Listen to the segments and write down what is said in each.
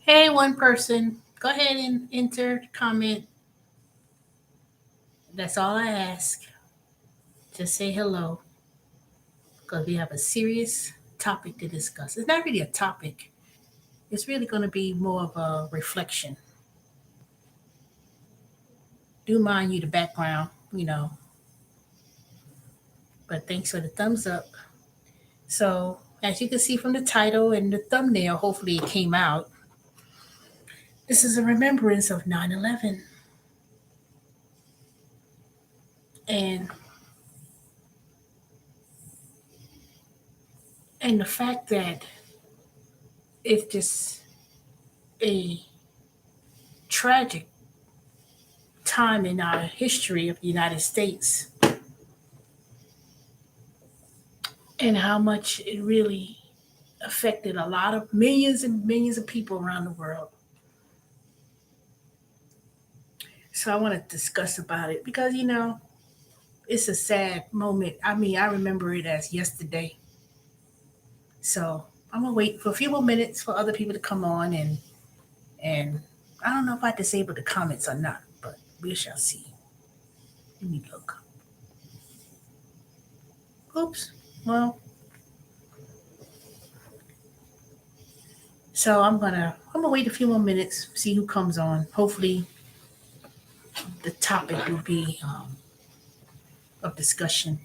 Hey, one person, go ahead and enter, comment. That's all I ask. Just say hello because we have a serious topic to discuss. It's not really a topic, it's really going to be more of a reflection. Do mind you the background, but thanks for the thumbs up. So, as you can see from the title and the thumbnail, hopefully it came out. This is a remembrance of 9/11, and the fact that it's just a tragic time in our history of the United States, and how much it really affected a lot of millions and millions of people around the world. So I want to discuss about it because it's a sad moment. I mean, I remember it as yesterday. So I'm gonna wait for a few more minutes for other people to come on, and I don't know if I disable the comments or not, but we shall see. Let me look. Oops. Well, so I'm gonna wait a few more minutes, see who comes on. Hopefully, the topic will be of discussion.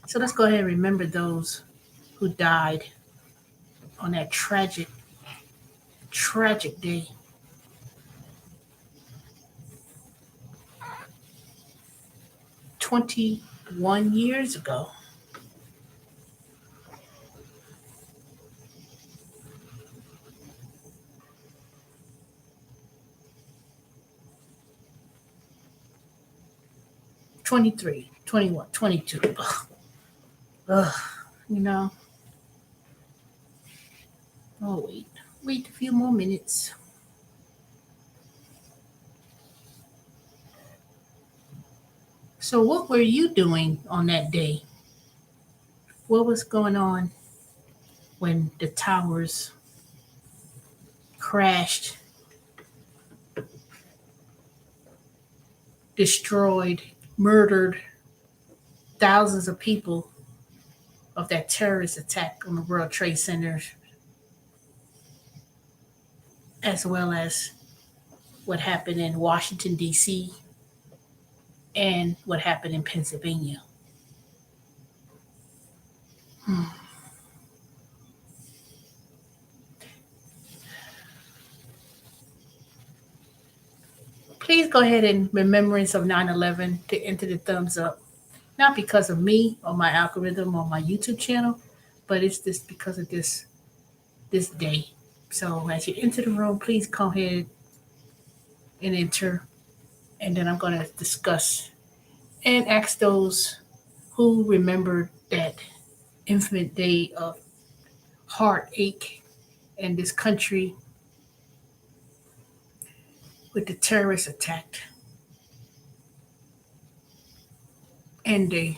So let's go ahead and remember those who died on that tragic, tragic day. 21 years ago. '23, 21, 22. Ugh, you know. Oh, wait a few more minutes. So, what were you doing on that day? What was going on when the towers crashed, destroyed, murdered thousands of people of that terrorist attack on the World Trade Center, as well as what happened in Washington, D.C., and what happened in Pennsylvania? Hmm. Please go ahead and remembrance of 9/11 to enter the thumbs up. Not because of me or my algorithm or my YouTube channel, but it's just because of this day. So as you enter the room, please go ahead and enter, and then I'm going to discuss and ask those who remembered that infinite day of heartache in this country with the terrorist attack and they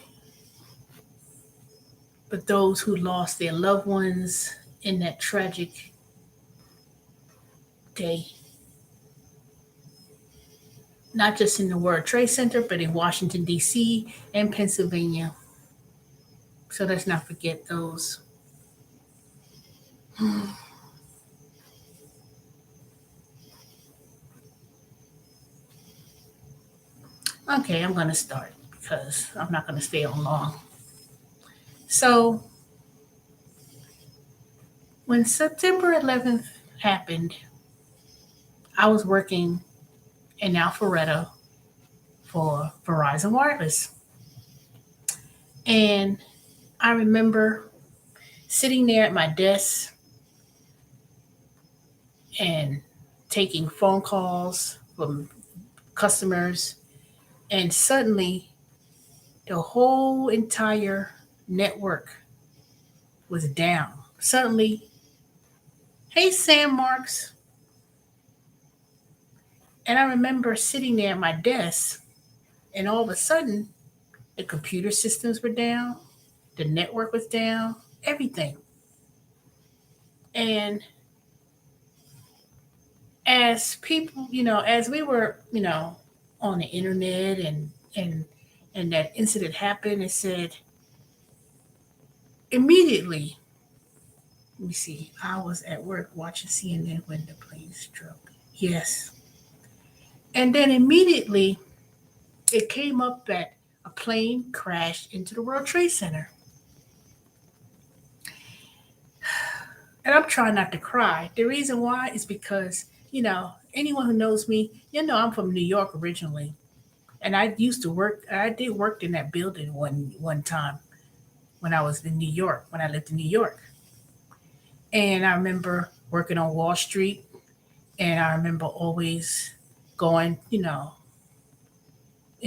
but those who lost their loved ones in that tragic day, not just in the World Trade Center, but in Washington, D.C. and Pennsylvania. So let's not forget those. Okay, I'm going to start because I'm not going to stay on long. So, when September 11th happened, I was working in Alpharetta for Verizon Wireless. And I remember sitting there at my desk and taking phone calls from customers, and suddenly the whole entire network was down. Suddenly, hey, Sam Marks. And I remember sitting there at my desk, and all of a sudden, the computer systems were down, the network was down, everything. And as people, as we were, on the internet and that incident happened, it said immediately. Let me see. I was at work watching CNN when the plane struck. Yes, and then immediately it came up that a plane crashed into the World Trade Center, and I'm trying not to cry. The reason why is because anyone who knows me, I'm from New York originally, and I used to work. I did work in that building one time when I was in New York, when I lived in New York. And I remember working on Wall Street, and I remember always going, in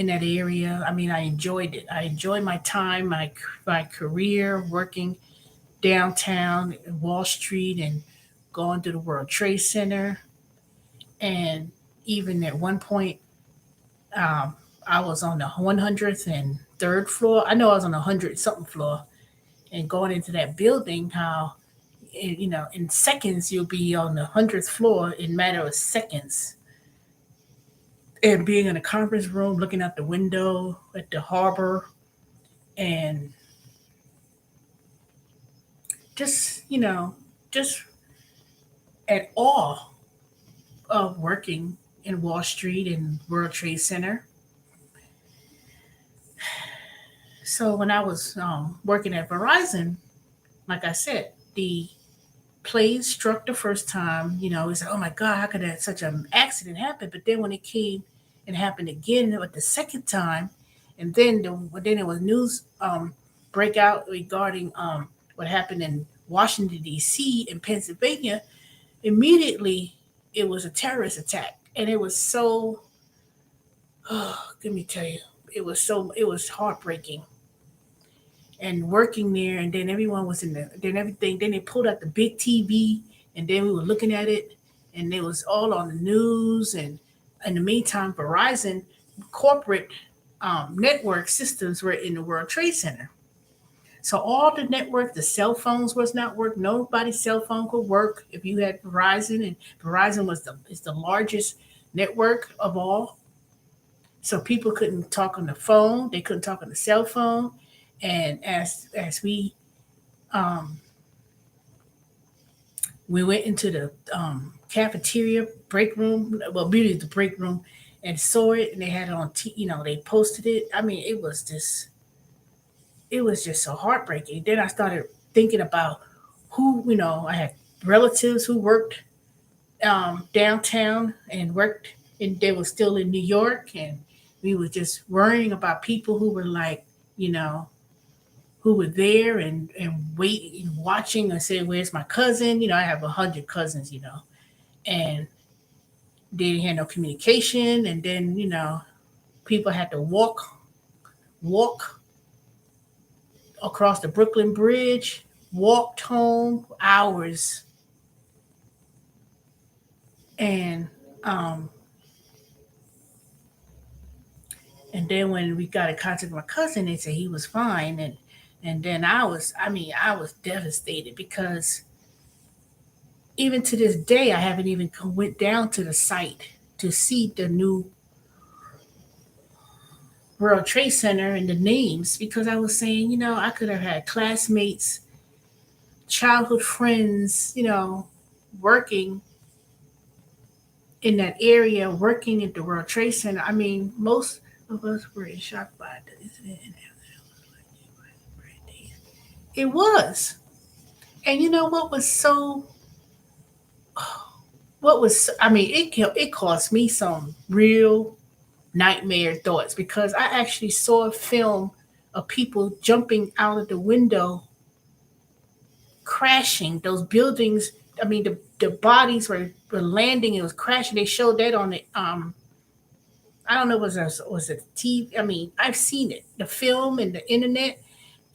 that area. I mean, I enjoyed it. I enjoyed my time, my career working downtown Wall Street and going to the World Trade Center. And even at one point, um, I was on the 100th and third floor. I know I was on the 100 something floor, and going into that building, how in seconds you'll be on the 100th floor in a matter of seconds, and being in a conference room looking out the window at the harbor, and just just at awe of working in Wall Street and World Trade Center. So when I was working at Verizon, like I said, the plane struck the first time. It's like, oh my God, how could that such an accident happen? But then when it came and happened again at the second time, and then it was news breakout regarding what happened in Washington D.C. and Pennsylvania. Immediately, it was a terrorist attack, and it was so. Oh, let me tell you, it was heartbreaking. And working there, and then everyone was in the then everything. Then they pulled out the big TV, and then we were looking at it, and it was all on the news. And in the meantime, Verizon corporate network systems were in the World Trade Center. So all the network, the cell phones was not work. Nobody's cell phone could work if you had Verizon, and Verizon is the largest network of all. So people couldn't talk on the phone. They couldn't talk on the cell phone. And as um, we went into the cafeteria break room, well, really the break room, and saw it, and they had it on. They posted it. I mean, it was just so heartbreaking. Then I started thinking about who, I had relatives who worked downtown and worked, and they were still in New York, and we were just worrying about people who were like, you know, who were there and waiting, watching, and say, "Where's my cousin?" I have 100 cousins, and they didn't have no communication, and then people had to walk across the Brooklyn Bridge, walked home hours, and um, and then when we got in contact with my cousin, they said he was fine, and then I was devastated because even to this day, I haven't even went down to the site to see the new World Trade Center and the names, because I was saying, I could have had classmates, childhood friends, working in that area, working at the World Trade Center. I mean, most of us were in shock by the incident. It was. And what was so, I mean, it caused me some real nightmare thoughts, because I actually saw a film of people jumping out of the window, crashing those buildings. I mean, the bodies were landing. It was crashing. They showed that on the I don't know, was it TV? I mean, I've seen it, the film and the internet,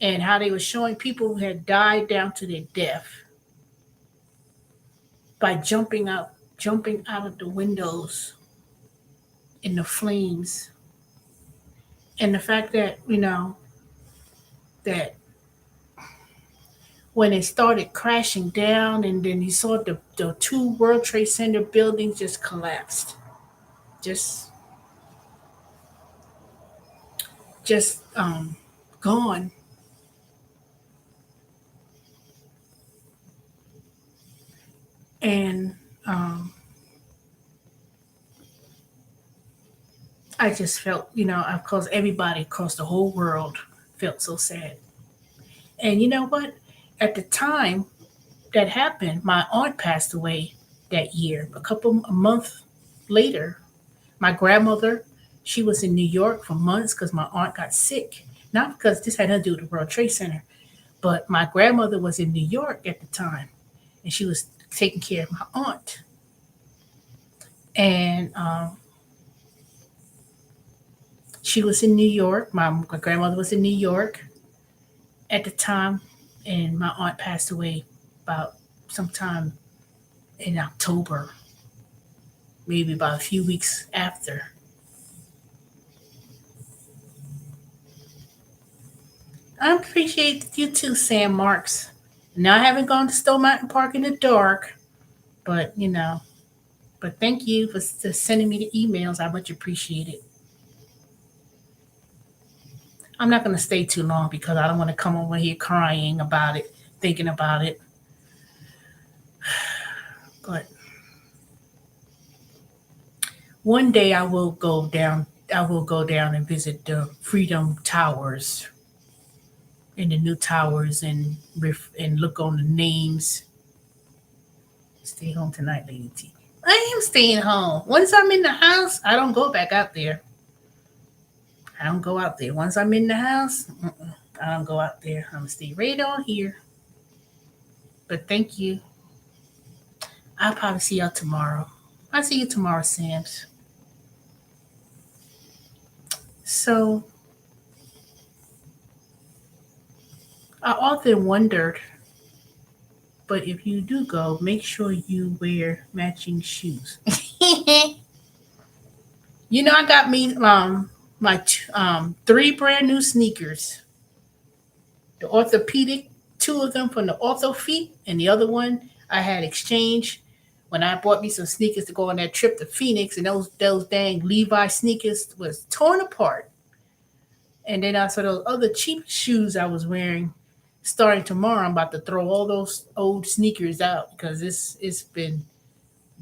and how they were showing people who had died down to their death by jumping out of the windows in the flames. And the fact that that when it started crashing down, and then you saw the two World Trade Center buildings just collapsed, just just gone. And um, I just felt, of course, everybody across the whole world felt so sad. And you know what? At the time that happened, my aunt passed away that year. A month later, my grandmother, she was in New York for months because my aunt got sick. Not because this had nothing to do with the World Trade Center, but my grandmother was in New York at the time, and she was taking care of my aunt. And she was in New York. My grandmother was in New York at the time, and my aunt passed away about sometime in October, maybe about a few weeks after. I appreciate you too, Sam Marks. Now I haven't gone to Stone Mountain Park in the dark, but but thank you for sending me the emails. I much appreciate it. I'm not going to stay too long because I don't want to come over here crying about it, thinking about it. But one day I will go down. I will go down and visit the Freedom Towers and the new towers and look on the names. Stay home tonight, Lady T. I am staying home. Once I'm in the house, I don't go back out there. I don't go out there. Once I'm in the house, I don't go out there. I'm gonna stay right on here. But thank you. I'll probably see y'all tomorrow. I'll see you tomorrow, Sam's. So I often wondered, but if you do go, make sure you wear matching shoes. I got me my three brand new sneakers. The orthopedic, two of them from the Ortho Feet, and the other one I had exchanged when I bought me some sneakers to go on that trip to Phoenix, and those dang Levi sneakers was torn apart. And then I saw those other cheap shoes I was wearing. Starting tomorrow, I'm about to throw all those old sneakers out because it's been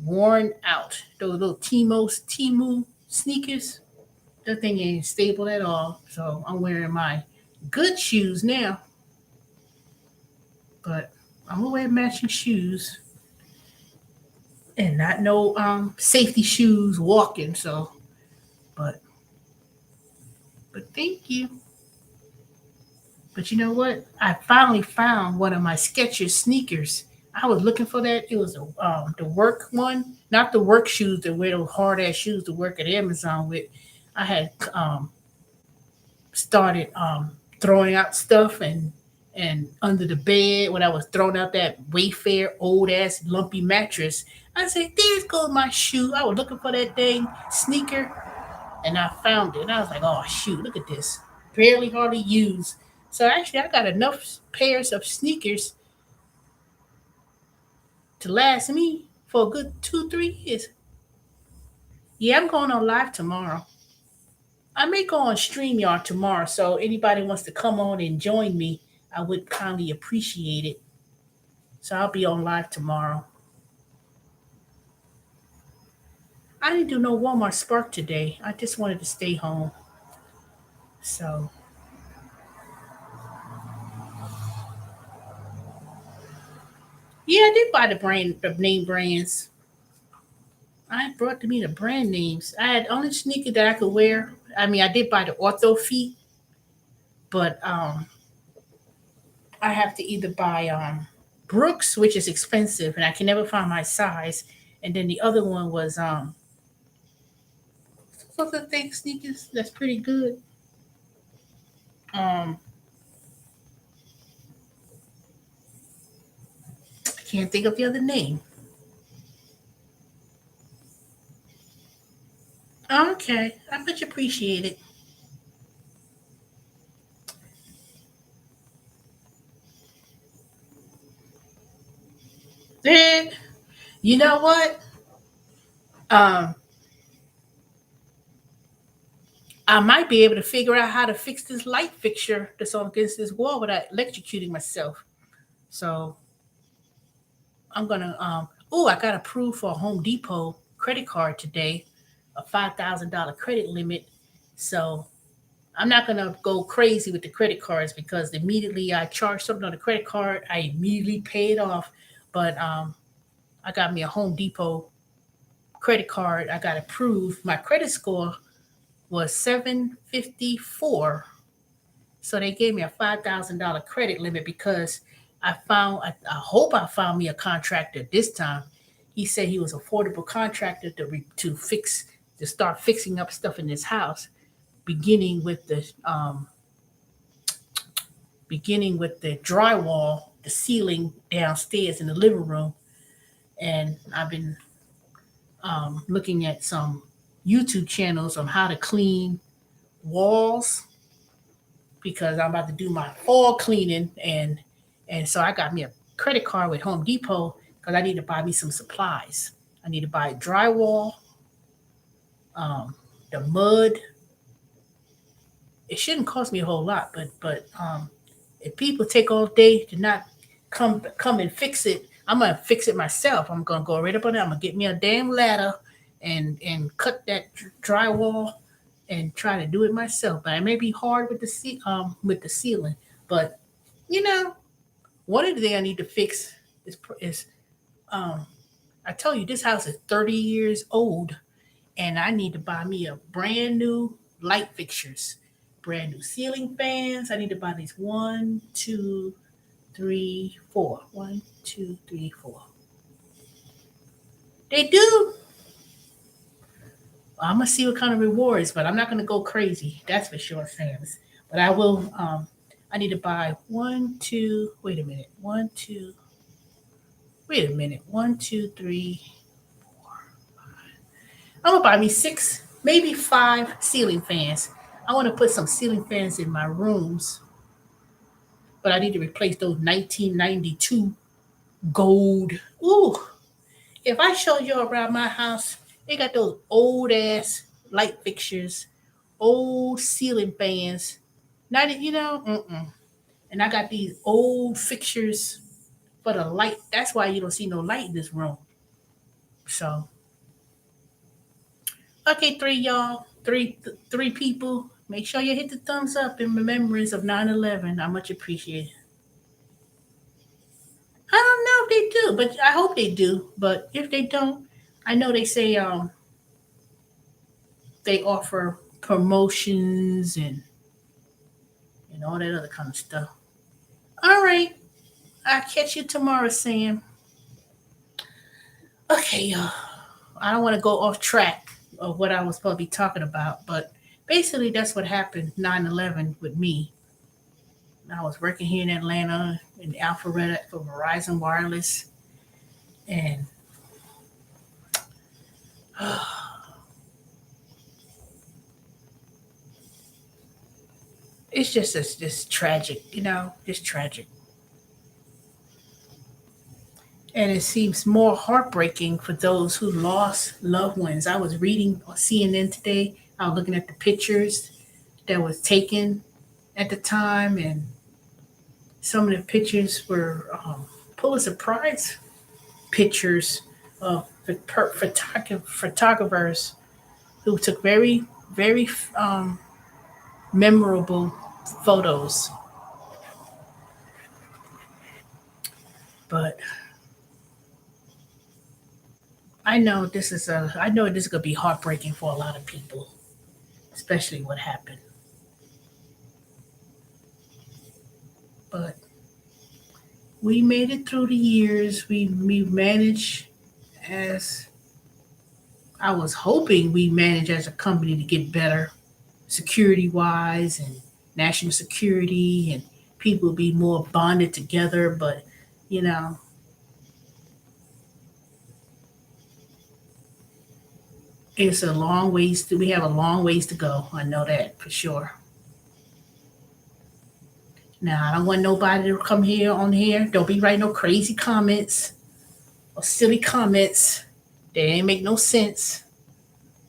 worn out. Those little Timu sneakers, that thing ain't stable at all. So I'm wearing my good shoes now, but I'm gonna wear matching shoes and not no safety shoes walking. So, but but thank you. But you know what? I finally found one of my Skechers sneakers. I was looking for that. It was the work one, not the work shoes that wear those hard ass shoes to work at Amazon with. I had started throwing out stuff and under the bed when I was throwing out that Wayfair old ass lumpy mattress. I said, "There's goes my shoe." I was looking for that dang sneaker, and I found it. And I was like, "Oh shoot, look at this! Barely hardly used." So actually, I got enough pairs of sneakers to last me for a good 2, 3 years. Yeah, I'm going on live tomorrow. I may go on StreamYard tomorrow, so anybody wants to come on and join me, I would kindly appreciate it. So I'll be on live tomorrow. I didn't do no Walmart Spark today. I just wanted to stay home. So yeah, I did buy the name brands. I brought to me the brand names. I had only sneaker that I could wear. I mean, I did buy the Ortho Feet, but I have to either buy Brooks, which is expensive, and I can never find my size. And then the other one was what's the thing sneakers that's pretty good. Um, I can't think of the other name. Okay, I much appreciate it. Eh, you know what? Um, I might be able to figure out how to fix this light fixture that's on against this wall without electrocuting myself. So I'm gonna. Oh, I got approved for a Home Depot credit card today, a $5,000 credit limit. So I'm not gonna go crazy with the credit cards because immediately I charge something on the credit card, I immediately pay it off. But I got me a Home Depot credit card. I got approved. My credit score was 754, so they gave me a $5,000 credit limit because I hope I found me a contractor this time. He said he was affordable contractor to start fixing up stuff in this house, beginning with the drywall, the ceiling downstairs in the living room. And I've been looking at some YouTube channels on how to clean walls because I'm about to do my fall cleaning, and so I got me a credit card with Home Depot because I need to buy me some supplies. I need to buy drywall, um, the mud. It shouldn't cost me a whole lot, but if people take all day to not come and fix it, I'm gonna fix it myself. I'm gonna go right up on there. I'm gonna get me a damn ladder and cut that drywall and try to do it myself. But it may be hard with with the ceiling. But you know, one of the things I need to fix is um I tell you this house is 30 years old, and I need to buy me a brand new light fixtures, brand new ceiling fans. I need to buy these one, two, three, four. One, two, three, four. They do. I'm gonna see what kind of rewards, but I'm not gonna go crazy. That's for sure, Sam's. But I will. I need to buy one, two. Wait a minute. One, two. Wait a minute. One, two, three. I'm gonna buy me six, maybe five ceiling fans. I want to put some ceiling fans in my rooms, but I need to replace those 1992 gold. Ooh, if I show you around my house, they got those old ass light fixtures, old ceiling fans. Not mm-mm. And I got these old fixtures for the light. That's why you don't see no light in this room. So, okay, three people. Make sure you hit the thumbs up in remembrance of 9/11. I much appreciate it. I don't know if they do, but I hope they do. But if they don't, I know they say they offer promotions and all that other kind of stuff. All right, I'll catch you tomorrow, Sam. Okay, y'all. I don't want to go off track of what I was supposed to be talking about, but basically that's what happened 9/11 with me. I was working here in Atlanta in Alpharetta for Verizon Wireless, and it's just tragic, just tragic. And it seems more heartbreaking for those who lost loved ones. I was reading on CNN today. I was looking at the pictures that was taken at the time, and some of the pictures were Pulitzer Prize pictures of photographers who took very, very memorable photos. But I know this is gonna be heartbreaking for a lot of people, especially what happened. But we made it through the years. We managed as I was hoping we managed as a company to get better security wise and national security and people be more bonded together. But you know, we have a long ways to go. I know that for sure. Now I don't want nobody to come here on here. Don't be writing no crazy comments. or silly comments that ain't make no sense.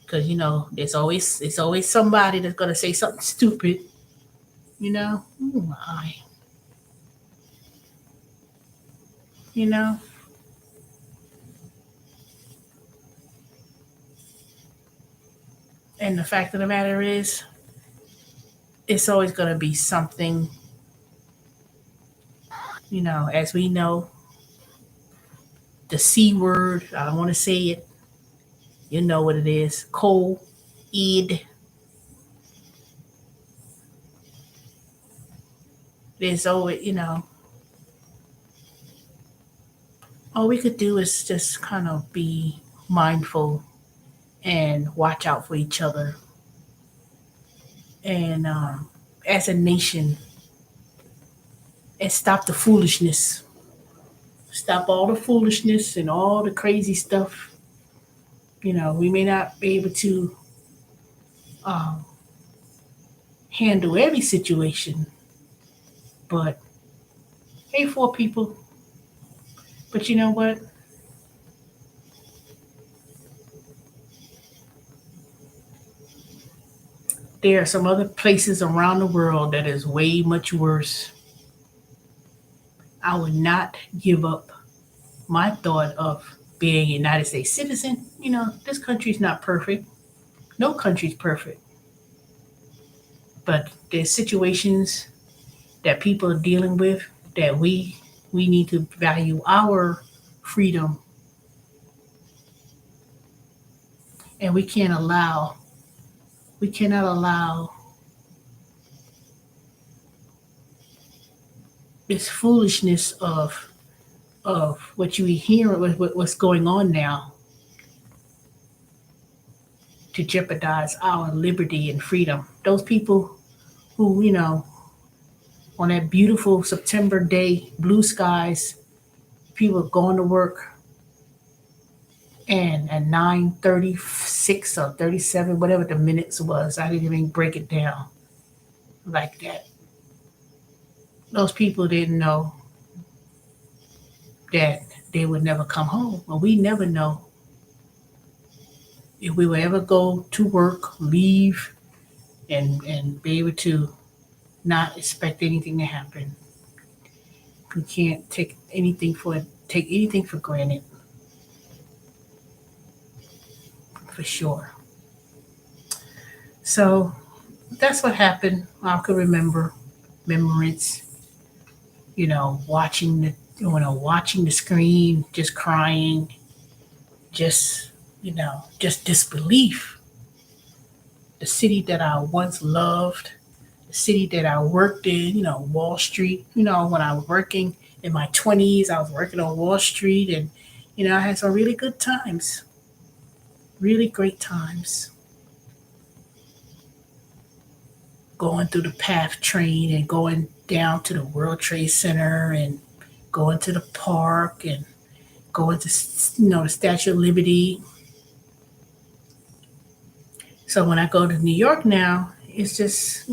Cause there's always somebody that's gonna say something stupid. You know, oh my, you know, and the fact of the matter is, it's always gonna be something. As we know, the C word. I don't want to say it. You know what it is. Cold, id. There's always, all we could do is just kind of be mindful and watch out for each other. And as a nation, and stop the foolishness. Stop all the foolishness and all the crazy stuff. We may not be able to um, handle every situation, but hey, for people. But you know what? There are some other places around the world that is way much worse. I would not give up my thought of being a United States citizen. This country's not perfect. No country's perfect. But there's situations that people are dealing with that we need to value our freedom, and we cannot allow this foolishness of what you hear, what's going on now, to jeopardize our liberty and freedom. Those people who, on that beautiful September day, blue skies, people going to work, and at 9:36 or 37, whatever the minutes was, I didn't even break it down like that. Those people didn't know that they would never come home. Well, we never know if we will ever go to work, leave, and be able to not expect anything to happen. We can't take anything for granted, for sure. So that's what happened. I could remember memories, watching watching the screen, just crying, just just disbelief. The city that I once loved, the city that I worked in, Wall Street. When I was working in my 20s, I was working on Wall Street, and I had some really good times, really great times, going through the PATH train and going down to the World Trade Center and going to the park and going to the Statue of Liberty. So when I go to New York now, it's just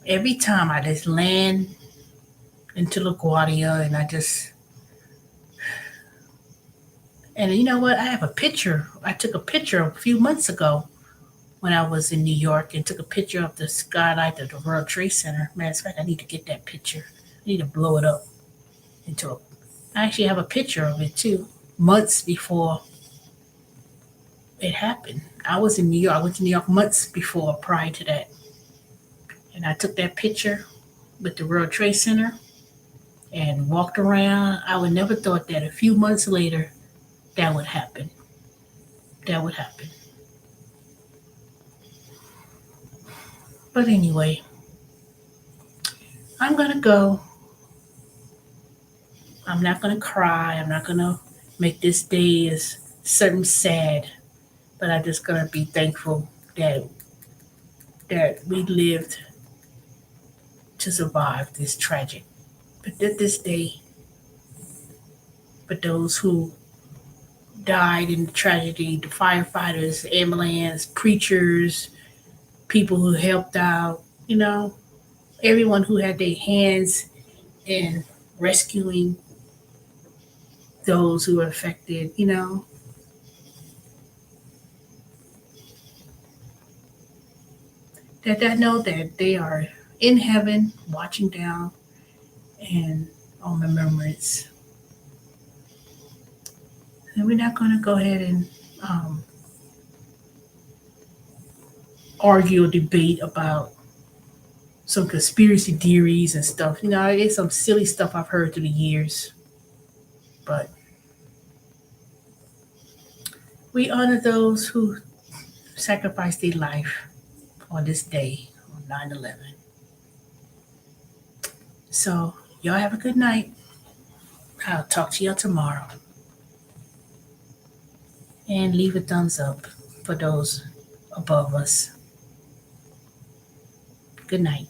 every time I just land into LaGuardia, and you know what? I have a picture. I took a picture a few months ago when I was in New York and took a picture of the skylight of the World Trade Center. Matter of fact, I need to get that picture. I need to blow it up into a. I actually have a picture of it too, months before it happened. I was in New York. I went to New York months prior to that. And I took that picture with the World Trade Center and walked around. I would never thought that a few months later that would happen. That would happen. But anyway, I'm going to go. I'm not going to cry. I'm not going to make this day as certain sad. But I'm just going to be thankful that we lived to survive this tragic. But this day, but those who died in the tragedy, the firefighters, ambulance, preachers, people who helped out, everyone who had their hands in rescuing those who are affected, that know that they are in heaven watching down and on remembrance. And we're not going to go ahead and um, argue or debate about some conspiracy theories and stuff. It's some silly stuff I've heard through the years, but we honor those who sacrificed their life on this day, on 9/11. So, y'all have a good night. I'll talk to y'all tomorrow. And leave a thumbs up for those above us. Good night.